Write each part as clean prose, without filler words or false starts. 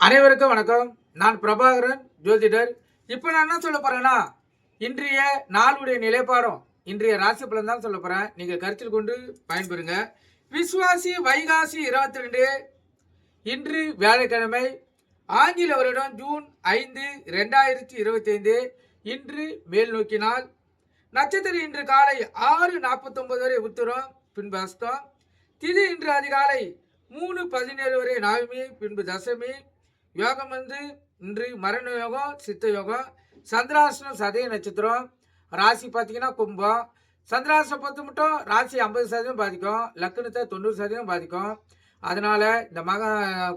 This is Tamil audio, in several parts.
அனைவருக்கும் வணக்கம். நான் பிரபாகரன் ஜோதிடர். இப்போ நான் என்ன சொல்ல போறேன்னா, இன்றைய நாளுடைய நிலைப்பாடும் இன்றைய ராசி பலன் தான் சொல்ல போறேன். நீங்கள் கருத்தில் கொண்டு பயன்பெறுங்க. விசுவாசி வைகாசி 22 இன்று வியாழக்கிழமை, ஆங்கில வருடம் ஜூன் 5 2025. இன்று மேல் நோக்கி நாள். நட்சத்திரம் இன்று காலை 6:49 வரை உத்திரம், பின்பு அஸ்தம். திதி இன்று அதிகாலை 3:17 வரை நவமி, பின்பு தசமி. யோகம் இன்று மரண யோகம், சித்த யோகம். சந்திராசனம் சதய நட்சத்திரம். ராசி பார்த்தீங்கன்னா கும்பம். சந்திராசனம் பொறுத்து மட்டும் ராசி 50% பாதிக்கும், லக்னத்தை 90% பாதிக்கும். அதனால இந்த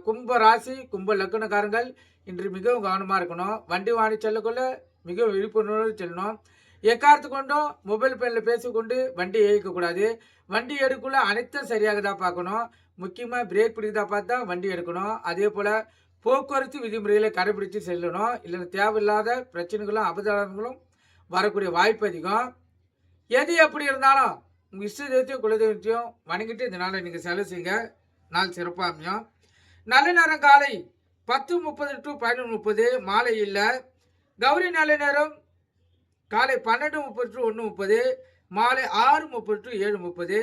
கும்ப ராசி கும்ப லக்னக்காரங்கள் இன்று மிகவும் கவனமாக இருக்கணும். வண்டி வாங்கி செல்லக்குள்ள மிகவும் விழிப்புணர்வோடு செல்லணும். எக்காரத்து கொண்டும் மொபைல் ஃபோனில் பேசிக்கொண்டு வண்டி இயக்கக்கூடாது. வண்டி எடுக்குள்ள அனைத்தும் சரியாக தான் பார்க்கணும். முக்கியமாக பிரேக் பிடிக்கதா பார்த்தா வண்டி எடுக்கணும். அதே போல் போக்குவரத்து விதிமுறைகளை கடைபிடித்து செல்லணும். இல்லைன்னா தேவையில்லாத பிரச்சனைகளும் அபதாரங்களும் வரக்கூடிய வாய்ப்பு அதிகம். எது எப்படி இருந்தாலும் உங்கள் இஷ்ட தெய்வத்தையும் குலதெய்வத்தையும் வணங்கிட்டு இந்த நாளை நீங்கள் செலவு செய்யுங்க. நாள் சிறப்பாக அமையும். நல்ல நேரம் காலை 10:30 to 11:30, மாலை இல்லை. கௌரி நல்ல நேரம் காலை 12:30 to 1:30, மாலை 6:30 to 7:30.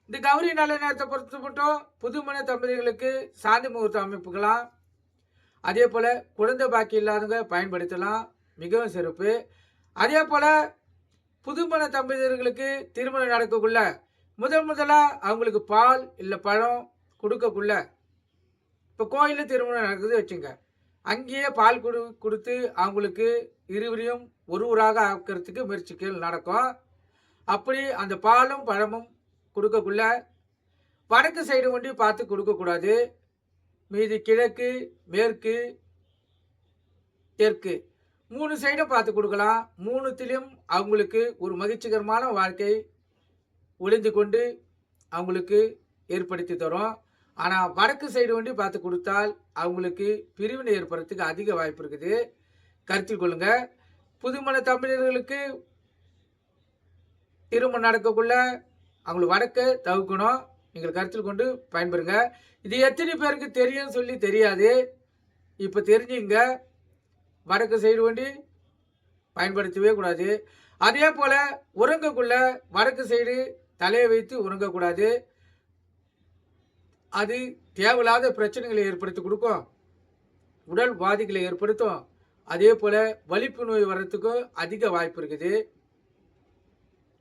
இந்த கௌரி நல்ல நேரத்தை பொறுத்து மட்டும் புதுமண தம்பதிகளுக்கு சாந்தி முகூர்த்த அமைப்புகளாம். அதே போல் குழந்தை பாக்கி இல்லாதவங்க பயன்படுத்தலாம், மிகவும் சிறப்பு. அதே போல் புதுமண தம்பதியர்களுக்கு திருமணம் நடக்கக்குள்ள முதலாக அவங்களுக்கு பால் இல்லை பழம் கொடுக்கக்குள்ள, இப்போ கோயிலில் திருமணம் நடக்குது வச்சுங்க, அங்கேயே பால் கொடுத்து அவங்களுக்கு இருவரையும் ஒருவராக ஆக்கிறதுக்கு முயற்சிகள் நடக்கும். அப்படி அந்த பாலும் பழமும் கொடுக்கக்குள்ள வடக்கு சைடு ஒண்டி பார்த்து கொடுக்கக்கூடாது. மீதி கிழக்கு, மேற்கு, தெற்கு 3 சைடும் பார்த்து கொடுக்கலாம். 3த்திலும் அவங்களுக்கு ஒரு மகிழ்ச்சிகரமான வாழ்க்கை ஒளிந்து கொண்டு அவங்களுக்கு ஏற்படுத்தி தரும். ஆனால் வடக்கு சைடு ஒண்டி பார்த்து கொடுத்தால் அவங்களுக்கு பிரிவினை ஏற்படுறதுக்கு அதிக வாய்ப்பு இருக்குது. கருத்தில் கொள்ளுங்க. புதுமண தமிழர்களுக்கு திருமணம் நடக்கக்குள்ள அவங்களுக்கு வடக்க தவிர்க்கணும். நீங்கள் கருத்தில் கொண்டு பயன்பெறுங்க. இது எத்தனை பேருக்கு தெரியும் சொல்லி தெரியாது. இப்போ தெரிஞ்சுங்க. வடக்கு சைடு வண்டி பயன்படுத்தவே கூடாது. அதே போல் உறங்கக்குள்ள வடக்கு சைடு தலையை வைத்து உறங்கக்கூடாது. அது தேவையில்லாத பிரச்சனைகளை ஏற்படுத்தி கொடுக்கும், உடல் பாதிகளை ஏற்படுத்தும். அதே போல் வலிப்பு நோய் வர்றதுக்கும் அதிக வாய்ப்பு இருக்குது.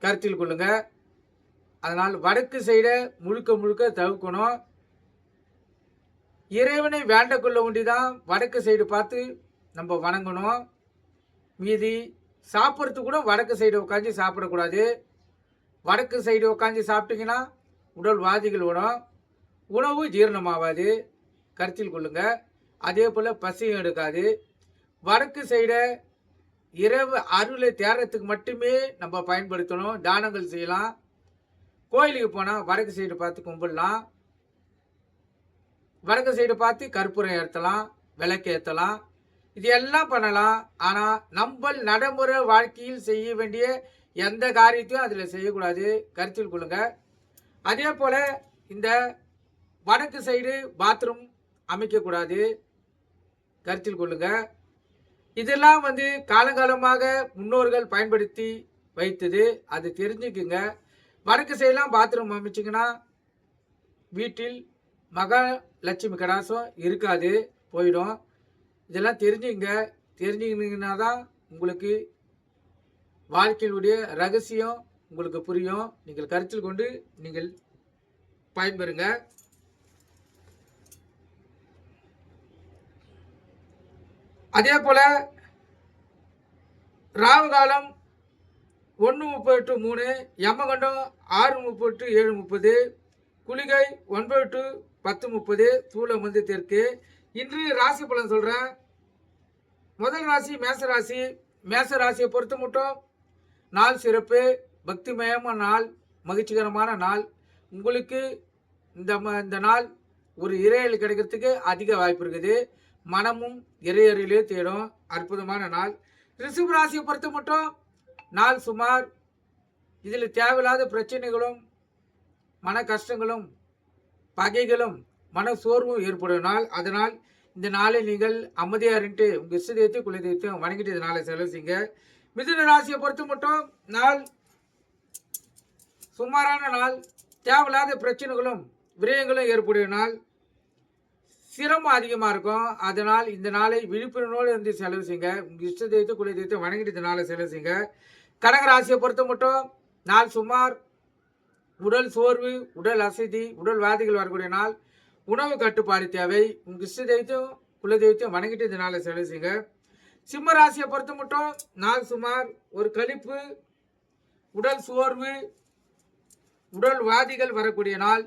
கருத்தில் கொள்ளுங்க. அதனால் வடக்கு சைடை முழுக்க தவிர்க்கணும். இறைவனை வேண்டக்குள்ள ஒண்டிதான் வடக்கு சைடு பார்த்து நம்ம வணங்கணும். மீதி சாப்பிட்றதுக்கு கூட வடக்கு சைடு உட்காந்து சாப்பிடக்கூடாது. வடக்கு சைடு உட்காந்து சாப்பிட்டீங்கன்னா உடல் வாதிகள் வரும், உணவு ஜீரணமாகாது. கருத்தில் கொள்ளுங்க. அதே போல் பசியும் எடுக்காது. வடக்கு சைடை இரவு அருளை தேடுறதுக்கு மட்டுமே நம்ம பயன்படுத்தணும். தானங்கள் செய்யலாம். கோயிலுக்கு போனால் வடக்கு சைடு பார்த்து கும்பிடலாம். வடக்கு சைடு பார்த்து கற்பூரம் ஏற்றலாம், விளக்கு ஏற்றலாம். இது எல்லாம் பண்ணலாம். ஆனால் நம்ம நடைமுறை வாழ்க்கையில் செய்ய வேண்டிய எந்த காரியத்தையும் அதில் செய்யக்கூடாது. கருத்தில் கொள்ளுங்க. அதே போல் இந்த வடக்கு சைடு பாத்ரூம் அமைக்கக்கூடாது. கருத்தில் கொள்ளுங்க. இதெல்லாம் காலங்காலமாக முன்னோர்கள் பயன்படுத்தி வைத்தது. அது தெரிஞ்சுக்குங்க. வடக்கு சைடெலாம் பாத்ரூம் அமைச்சிங்கன்னா வீட்டில் மகாலட்சுமி கடாசம் இருக்காது, போயிடும். இதெல்லாம் தெரிஞ்சுக்கிங்கன்னா தான் உங்களுக்கு வாழ்க்கையினுடைய ரகசியம் உங்களுக்கு புரியும். நீங்கள் கருத்தில் கொண்டு நீங்கள் பயன்பெறுங்க. அதே போல் ராகு காலம் 1:30 to 3, யமகண்டம் 6:30 to 7:30, குளிகை 9 to 10:30, சூலம் தெற்கு. இன்று ராசி பலன் சொல்கிறேன். முதல் ராசி மேசராசி. மேசராசியை பொறுத்த மட்டும் நாள் சிறப்பு, பக்திமயமான நாள், மகிழ்ச்சிகரமான நாள். உங்களுக்கு இந்த நாள் ஒரு இறையல் கிடைக்கிறதுக்கு அதிக வாய்ப்பு இருக்குது. மனமும் இறையறிலே தேடும் அற்புதமான நாள். ரிஷப ராசியை பொறுத்த மட்டும் நாள் சுமார். இதில் தேவையில்லாத பிரச்சனைகளும் மன கஷ்டங்களும் பகைகளும் மன சோர்வும் ஏற்படும் நாள். அதனால் இந்த நாளை நீங்கள் அமைதியாக இருந்துட்டு உங்கள் இஷ்ட தெய்வத்தையும் குல தெய்வத்தையும் வணங்கிட்டு இந்த நாளை செலவு செய்யுங்க. மிதுன ராசியை பொறுத்த மட்டும் நாள் சுமாரான நாள், தேவையில்லாத பிரச்சனைகளும் விரயங்களும் ஏற்புடைய நாள், சிரமம் அதிகமாக இருக்கும். அதனால் இந்த நாளை விழிப்புணர்வோடு இருந்து செலவு செய்யுங்க. உங்கள் இஷ்ட தெய்வத்தை குல தெய்வத்தை வணங்கிட்டு இந்த நாளை செலவு செய்யுங்க. கடக ராசியை பொறுத்த மட்டும் நாள் சுமார் உடல் சோர்வு, உடல் அசதி, உடல் வாதிகள் வரக்கூடிய நாள், உணவு கட்டுப்பாடு தேவை. உங்கள் இஷ்ட தெய்வத்தையும் குல தெய்வத்தையும் வணங்கிட்டு இந்த நாளை செலவு செய்யுங்க. சிம்ம ராசியை பொறுத்த மட்டும் நாள் சுமார் ஒரு கழிப்பு, உடல் சோர்வு, உடல் வாதிகள் வரக்கூடிய நாள்,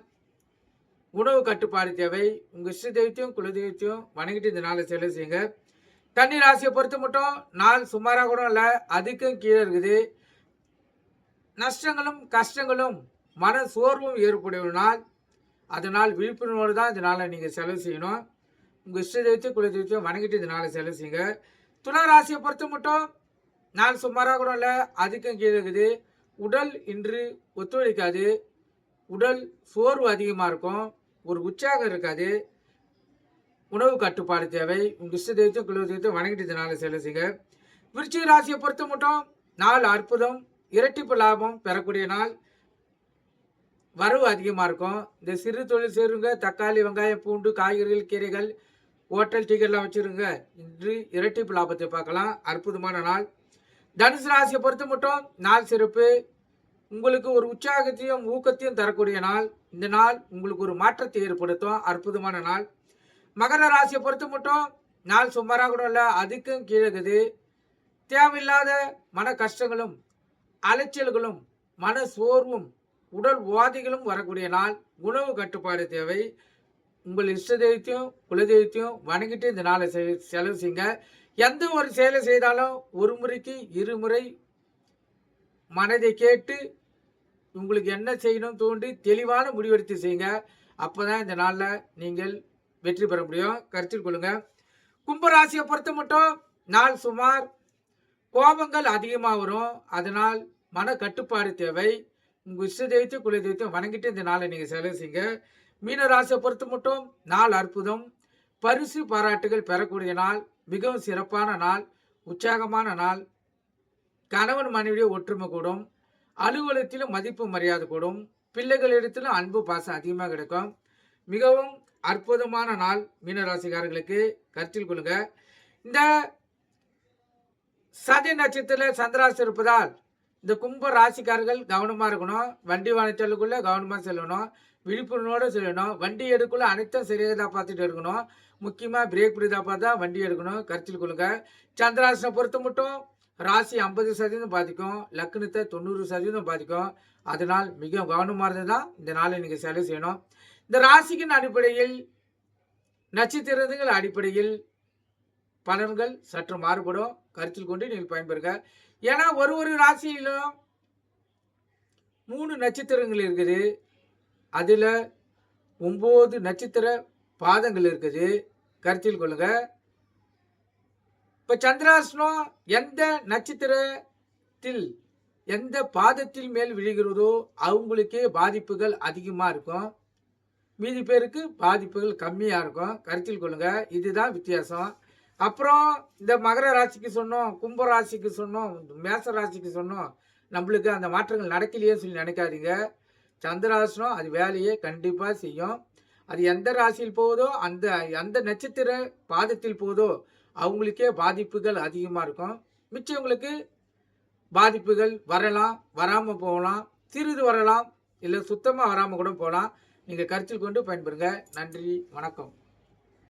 உணவு கட்டுப்பாடு தேவை. உங்கள் இஷ்ட தெய்வத்தையும் குல தெய்வத்தையும் வணங்கிட்டு இந்த நாளை செலவு செய்யுங்க. கன்னி ராசியை பொறுத்த மட்டும் நாள் சுமாராக கூட இல்லை, அதுக்கும் கீழே இருக்குது. நஷ்டங்களும் கஷ்டங்களும் மன சோர்வும் ஏற்புடைய நாள். அதனால் விழிப்புணர்வோடு தான் இந்த நாளை நீங்கள் செலவு செய்யணும். உங்கள் இஷ்ட தெய்வத்தையும் குல தெய்வத்தையும் வணங்கிட்டு இந்த நாளை செலவு செய்யுங்க. துலா ராசியை பொறுத்த மட்டும் நாள் சுமாராக கூட இல்லை, அதுக்கும் கீழே இருக்குது. உடல் இன்று ஒத்துழைக்காது, உடல் சோர்வு அதிகமாக இருக்கும், ஒரு உற்சாகம் இருக்காது, உணவு கட்டுப்பாடு தேவை. உங்கள் இஷ்ட தெய்வத்தையும் குல தெய்வத்தையும் வணங்கிட்டு இந்த நாளை செலவு செய்யுங்க. விருச்சிக ராசியை பொறுத்த மட்டும் நாள் அற்புதம், இரட்டிப்பு லாபம் பெறக்கூடிய நாள், வரவு அதிகமாக இருக்கும். இந்த சிறு தொழில் செய்கிறவங்க தக்காளி, வெங்காயம், பூண்டு, காய்கறிகள், கீரைகள், ஹோட்டல், டீக்கெல்லாம் வச்சுருங்க. இன்று இரட்டிப்பு லாபத்தை பார்க்கலாம். அற்புதமான நாள். தனுசு ராசியை பொறுத்த மட்டும் நாள் சிறப்பு, உங்களுக்கு ஒரு உற்சாகத்தையும் ஊக்கத்தையும் தரக்கூடிய நாள். இந்த நாள் உங்களுக்கு ஒரு மாற்றத்தை ஏற்படுத்தும். அற்புதமான நாள். மகர ராசியை பொறுத்த மட்டும் நாள் சுமாராக கூட இல்லை, அதுக்கும் கீழகுது. தேவையில்லாத மன கஷ்டங்களும் அலைச்சல்களும் மன சோர்வும் உடல் உபாதைகளும் வரக்கூடிய நாள். உணவு கட்டுப்பாடு தேவை. உங்கள் இஷ்ட தெய்வத்தையும் குல தெய்வத்தையும் வணங்கிட்டு இந்த நாளை செலவு செய்யுங்க. எந்த ஒரு செயலை செய்தாலும் ஒரு முறைக்கு இருமுறை மனதை கேட்டு உங்களுக்கு என்ன செய்யணும் தோன்றி தெளிவான முடிவெடுத்து செய்யுங்க. அப்போ தான் இந்த நாளில் நீங்கள் வெற்றி பெற முடியும். கருத்தில் கொள்ளுங்க. கும்பராசியை பொறுத்த மட்டும் நாள் சுமார் கோபங்கள் அதிகமாக வரும். அதனால் மன கட்டுப்பாடு தேவை. உங்கள் இஷ்ட தெய்வத்தையும் குல தெய்வத்தையும் வணங்கிட்டு இந்த நாளை நீங்கள் செலவு செய்யுங்க. மீன ராசியை பொறுத்த மட்டும் நாள் அற்புதம், பரிசு பாராட்டுகள் பெறக்கூடிய நாள், மிகவும் சிறப்பான நாள், உற்சாகமான நாள். கணவன் மனைவியை ஒற்றுமை கூடும், அலுவலகத்திலும் மதிப்பு மரியாதை கூடும், பிள்ளைகளிடத்திலும் அன்பு பாசம் அதிகமாக கிடைக்கும். மிகவும் அற்புதமான நாள் மீனராசிக்காரர்களுக்கு. கருத்தில் கொள்ளுங்க. இந்த சதி நட்சத்திரத்தில் சந்திராசி இருப்பதால் இந்த கும்ப ராசிக்காரர்கள் கவனமாக இருக்கணும். வண்டி வாங்கிச்சலுக்குள்ள கவனமாக செல்லணும், விழிப்புணர்வோடு செல்லணும். வண்டி எடுக்குள்ள அனைத்தும் சரியாக தான் பார்த்துட்டு எடுக்கணும். முக்கியமாக பிரேக் பிடிதா பார்த்தா வண்டி எடுக்கணும். கருத்தில் கொள்ளுங்க. சந்திராசனை பொறுத்த மட்டும் ராசி 50% பாதிக்கும், லக்னத்தை 90% பாதிக்கும். அதனால் மிக கவனமாக இருந்து தான் இந்த நாளை நீங்கள் செலவு செய்யணும். இந்த ராசிக்கின் அடிப்படையில் நட்சத்திரங்கள் அடிப்படையில் பலன்கள் சற்று மாறுபடும். கருத்தில் கொண்டு நீங்கள் பயன்பெறுங்க. ஏன்னா ஒரு ராசியிலும் 3 நட்சத்திரங்கள் இருக்குது, அதில் 9 நட்சத்திர பாதங்கள் இருக்குது. கருத்தில் கொள்ளுங்க. இப்போ சந்திராசனம் எந்த நட்சத்திரத்தில் எந்த பாதத்தில் மேல் விழுகிறதோ அவங்களுக்கே பாதிப்புகள் அதிகமாக இருக்கும், மீதி பேருக்கு பாதிப்புகள் கம்மியாக இருக்கும். கருத்தில் கொள்ளுங்க. இதுதான் வித்தியாசம். அப்புறம் இந்த மகர ராசிக்கு சொன்னோம், கும்ப ராசிக்கு சொன்னோம், மேச ராசிக்கு சொன்னோம், நம்மளுக்கு அந்த மாற்றங்கள் நடக்கலையே சொல்லி நினைக்காதீங்க. சந்திராசனம் அது வேலையை கண்டிப்பாக செய்யும். அது எந்த ராசியில் போகுதோ அந்த நட்சத்திர பாதத்தில் போகுதோ அவங்களுக்கே பாதிப்புகள் அதிகமாக இருக்கும். மிச்சவங்களுக்கு பாதிப்புகள் வரலாம், வராமல் போகலாம், சிறிது வரலாம், இல்லை சுத்தமாக வராமல் கூட போகலாம். நீங்கள் கருத்தில் கொண்டு பயன்பெறுங்க. நன்றி, வணக்கம்.